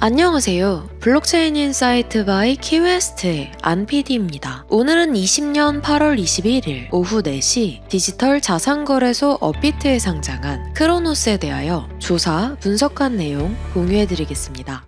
안녕하세요. 블록체인 인사이트 바이 키웨스트의 안PD입니다. 오늘은 20년 8월 21일 오후 4시 디지털 자산거래소 업비트에 상장한 크로노스에 대하여 조사, 분석한 내용 공유해드리겠습니다.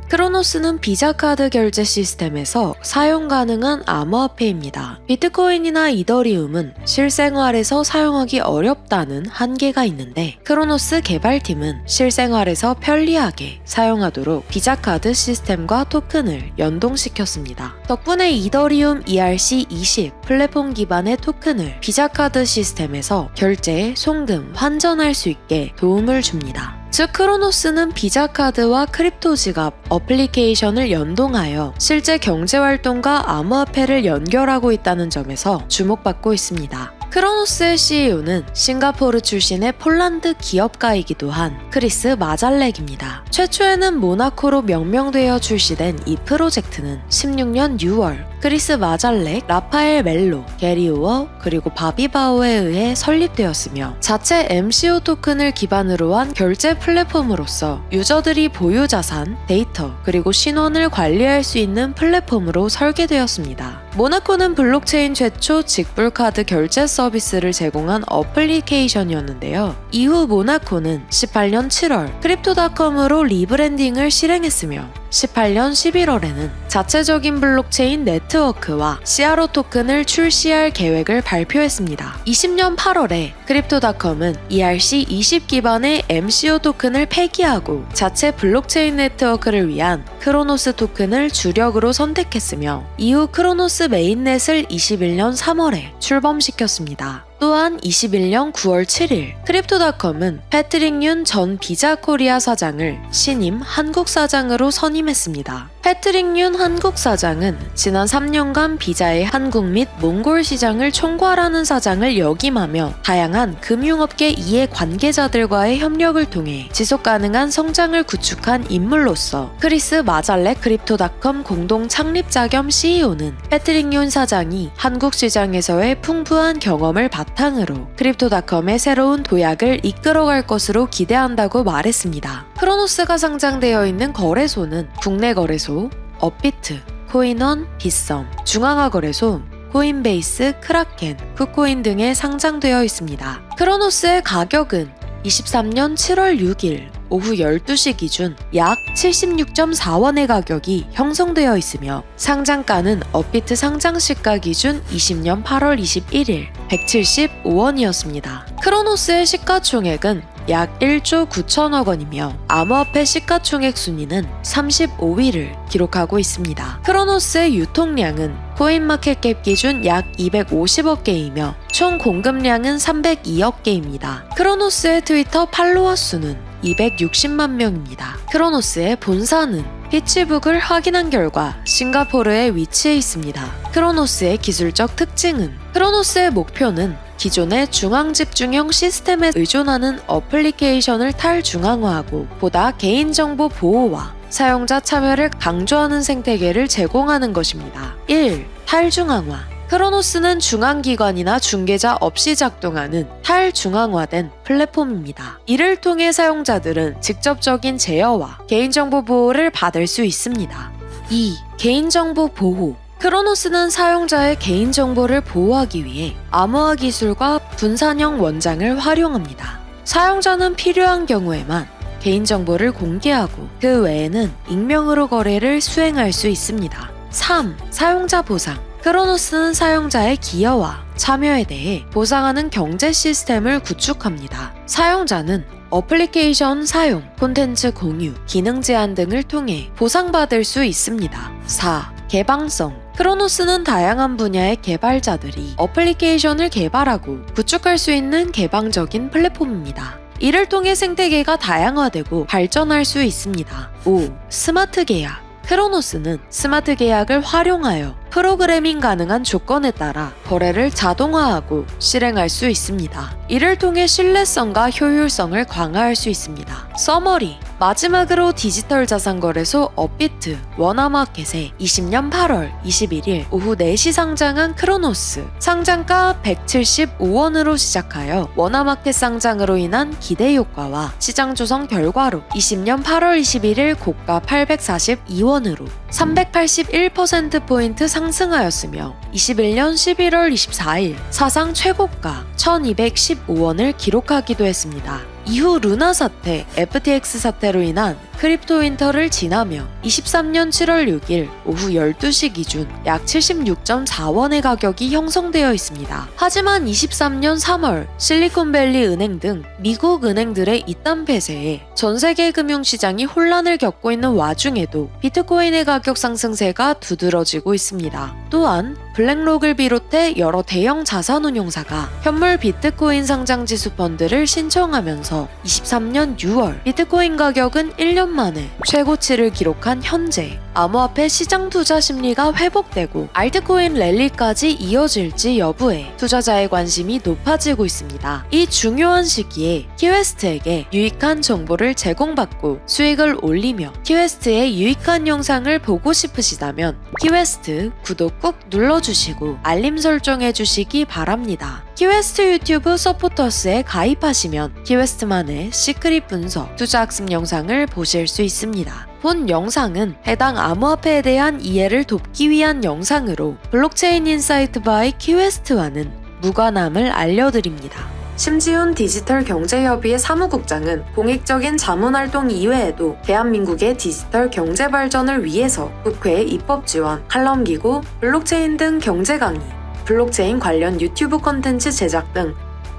크로노스는 비자카드 결제 시스템에서 사용 가능한 암호화폐입니다. 비트코인이나 이더리움은 실생활에서 사용하기 어렵다는 한계가 있는데 크로노스 개발팀은 실생활에서 편리하게 사용하도록 비자카드 시스템과 토큰을 연동시켰습니다. 덕분에 이더리움 ERC20 플랫폼 기반의 토큰을 비자카드 시스템에서 결제, 송금, 환전할 수 있게 도움을 줍니다. 즉 크로노스는 비자카드와 크립토 지갑 어플리케이션을 연동하여 실제 경제활동과 암호화폐를 연결하고 있다는 점에서 주목받고 있습니다. 크로노스의 CEO는 싱가포르 출신의 폴란드 기업가이기도 한 크리스 마잘렉입니다. 최초에는 모나코로 명명되어 출시된 이 프로젝트는 16년 6월 크리스 마잘렉, 라파엘 멜로, 게리 우어, 그리고 바비 바오에 의해 설립되었으며 자체 MCO 토큰을 기반으로 한 결제 플랫폼으로서 유저들이 보유 자산, 데이터, 그리고 신원을 관리할 수 있는 플랫폼으로 설계되었습니다. 모나코는 블록체인 최초 직불카드 결제 서비스를 제공한 어플리케이션이었는데요. 이후 모나코는 18년 7월 크립토닷컴으로 리브랜딩을 실행했으며 18년 11월에는 자체적인 블록체인 네트워크와 CRO 토큰을 출시할 계획을 발표했습니다. 20년 8월에 크립토닷컴은 ERC20 기반의 MCO 토큰을 폐기하고 자체 블록체인 네트워크를 위한 크로노스 토큰을 주력으로 선택했으며 이후 크로노스 메인넷을 21년 3월에 출범시켰습니다. 또한 21년 9월 7일 크립토닷컴은 패트릭 윤 전 비자코리아 사장을 신임 한국 사장으로 선임했습니다. 패트릭 윤 한국 사장은 지난 3년간 비자의 한국 및 몽골 시장을 총괄하는 사장을 역임하며 다양한 금융업계 이해 관계자들과의 협력을 통해 지속가능한 성장을 구축한 인물로서 크리스 마잘렉 크립토닷컴 공동 창립자 겸 CEO는 패트릭 윤 사장이 한국 시장에서의 풍부한 경험을 바탕으로 크립토닷컴의 새로운 도약을 이끌어갈 것으로 기대한다고 말했습니다. 크로노스가 상장되어 있는 거래소는 국내 거래소, 업비트, 코인원, 빗썸, 중앙화 거래소, 코인베이스, 크라켄, 쿠코인 등에 상장되어 있습니다. 크로노스의 가격은 23년 7월 6일 오후 12시 기준 약 76.4원의 가격이 형성되어 있으며 상장가는 업비트 상장시가 기준 20년 8월 21일 175원이었습니다. 크로노스의 시가총액은 약 1조 9천억 원이며 암호화폐 시가총액 순위는 35위를 기록하고 있습니다. 크로노스의 유통량은 코인마켓캡 기준 약 250억 개이며 총 공급량은 302억 개입니다. 크로노스의 트위터 팔로워 수는 260만 명입니다. 크로노스의 본사는 피츠북을 확인한 결과 싱가포르에 위치해 있습니다. 크로노스의 기술적 특징은 크로노스의 목표는 기존의 중앙집중형 시스템에 의존하는 어플리케이션을 탈중앙화하고 보다 개인정보 보호와 사용자 참여를 강조하는 생태계를 제공하는 것입니다. 1. 탈중앙화 크로노스는 중앙기관이나 중개자 없이 작동하는 탈중앙화된 플랫폼입니다. 이를 통해 사용자들은 직접적인 제어와 개인정보 보호를 받을 수 있습니다. 2. 개인정보 보호. 크로노스는 사용자의 개인정보를 보호하기 위해 암호화 기술과 분산형 원장을 활용합니다. 사용자는 필요한 경우에만 개인정보를 공개하고 그 외에는 익명으로 거래를 수행할 수 있습니다. 3. 사용자 보상. 크로노스는 사용자의 기여와 참여에 대해 보상하는 경제 시스템을 구축합니다. 사용자는 어플리케이션 사용, 콘텐츠 공유, 기능 제한 등을 통해 보상받을 수 있습니다. 4. 개방성. 크로노스는 다양한 분야의 개발자들이 어플리케이션을 개발하고 구축할 수 있는 개방적인 플랫폼입니다. 이를 통해 생태계가 다양화되고 발전할 수 있습니다. 5. 스마트 계약. 크로노스는 스마트 계약을 활용하여 프로그래밍 가능한 조건에 따라 거래를 자동화하고 실행할 수 있습니다. 이를 통해 신뢰성과 효율성을 강화할 수 있습니다. 서머리. 마지막으로 디지털 자산 거래소 업비트 워너마켓에 20년 8월 21일 오후 4시 상장한 크로노스. 상장가 175원으로 시작하여 워너마켓 상장으로 인한 기대 효과와 시장 조성 결과로 20년 8월 21일 고가 842원으로 381%포인트 상승하였으며 21년 11월 24일 사상 최고가 1215원을 기록하기도 했습니다. 이후 루나 사태, FTX 사태로 인한 크립토 윈터를 지나며 23년 7월 6일 오후 12시 기준 약 76.4원의 가격이 형성되어 있습니다. 하지만 23년 3월 실리콘밸리 은행 등 미국 은행들의 이딴 폐쇄에 전 세계 금융시장이 혼란을 겪고 있는 와중에도 비트코인의 가격 상승세가 두드러지고 있습니다. 또한 블랙록을 비롯해 여러 대형 자산운용사가 현물 비트코인 상장지수 펀드를 신청하면서 23년 6월 비트코인 가격은 1년 만에 최고치를 기록한 현재 암호화폐 시장 투자 심리가 회복되고 알트코인 랠리까지 이어질지 여부에 투자자의 관심이 높아지고 있습니다. 이 중요한 시기에 키웨스트에게 유익한 정보를 제공받고 수익을 올리며 키웨스트의 유익한 영상을 보고 싶으시다면 키웨스트 구독 꾹 눌러주시고 알림 설정해주시기 바랍니다. 키웨스트 유튜브 서포터스에 가입하시면 키웨스트만의 시크릿 분석, 투자 학습 영상을 보실 수 있습니다. 본 영상은 해당 암호화폐에 대한 이해를 돕기 위한 영상으로 블록체인 인사이트 바이 키웨스트와는 무관함을 알려드립니다. 심지훈 디지털경제협의회 사무국장은 공익적인 자문활동 이외에도 대한민국의 디지털 경제 발전을 위해서 국회 입법 지원, 칼럼 기고, 블록체인 등 경제 강의, 블록체인 관련 유튜브 콘텐츠 제작 등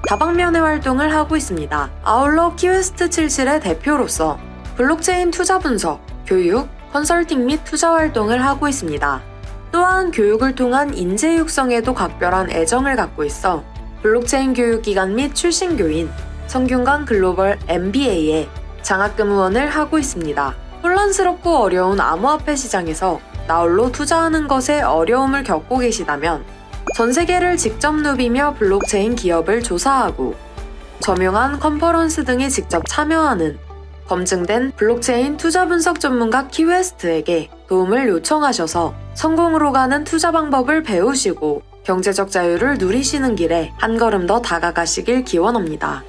다방면의 활동을 하고 있습니다. 아울러 키웨스트 77의 대표로서 블록체인 투자 분석, 교육, 컨설팅 및 투자 활동을 하고 있습니다. 또한 교육을 통한 인재 육성에도 각별한 애정을 갖고 있어 블록체인 교육기관 및 출신교인 성균관 글로벌 MBA에 장학금후원을 하고 있습니다. 혼란스럽고 어려운 암호화폐 시장에서 나홀로 투자하는 것에 어려움을 겪고 계시다면 전 세계를 직접 누비며 블록체인 기업을 조사하고 저명한 컨퍼런스 등에 직접 참여하는 검증된 블록체인 투자 분석 전문가 키웨스트에게 도움을 요청하셔서 성공으로 가는 투자 방법을 배우시고 경제적 자유를 누리시는 길에 한 걸음 더 다가가시길 기원합니다.